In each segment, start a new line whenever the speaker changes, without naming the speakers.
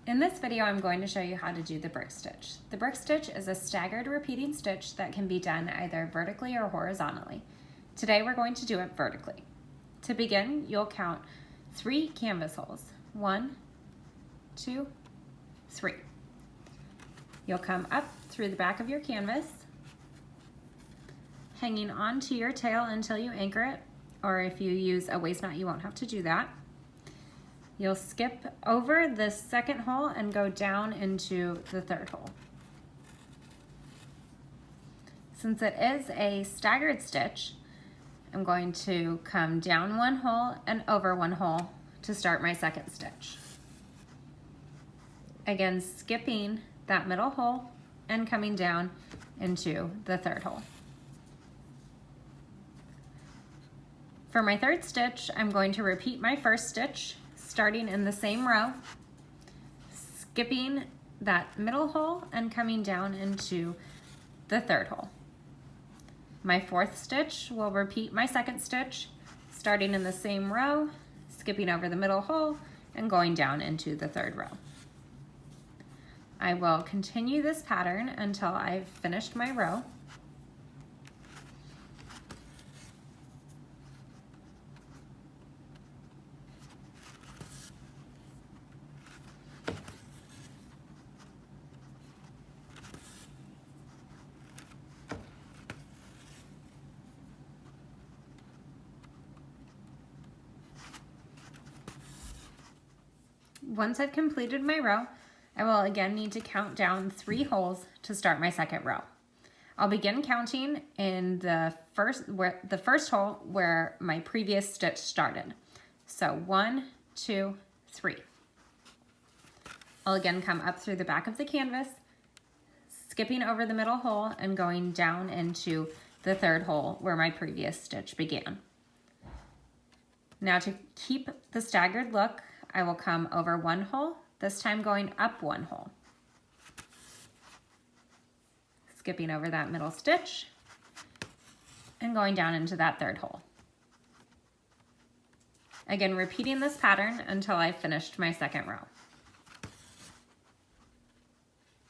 In this video, I'm going to show you how to do the brick stitch. The brick stitch is a staggered repeating stitch that can be done either vertically or horizontally. Today, we're going to do it vertically. To begin, you'll count 3 canvas holes. 1, 2, 3. You'll come up through the back of your canvas, hanging onto your tail until you anchor it, or if you use a waist knot, you won't have to do that. You'll skip over the second hole and go down into the third hole. Since it is a staggered stitch, I'm going to come down 1 hole and over 1 hole to start my second stitch. Again, skipping that middle hole and coming down into the third hole. For my third stitch, I'm going to repeat my first stitch, starting in the same row, skipping that middle hole and coming down into the third hole. My fourth stitch will repeat my second stitch, starting in the same row, skipping over the middle hole and going down into the third row. I will continue this pattern until I've finished my row. Once I've completed my row, I will again need to count down 3 holes to start my second row. I'll begin counting in the first hole where my previous stitch started. So 1, 2, 3. I'll again come up through the back of the canvas, skipping over the middle hole and going down into the third hole where my previous stitch began. Now to keep the staggered look, I will come over 1 hole, this time going up 1 hole. Skipping over that middle stitch and going down into that third hole. Again, repeating this pattern until I've finished my second row.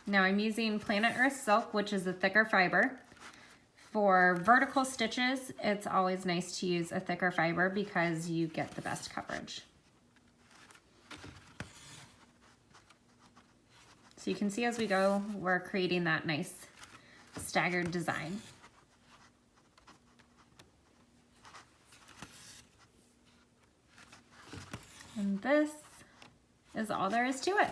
Now I'm using Planet Earth Silk, which is a thicker fiber. For vertical stitches, it's always nice to use a thicker fiber because you get the best coverage. So you can see as we go, we're creating that nice staggered design. And this is all there is to it.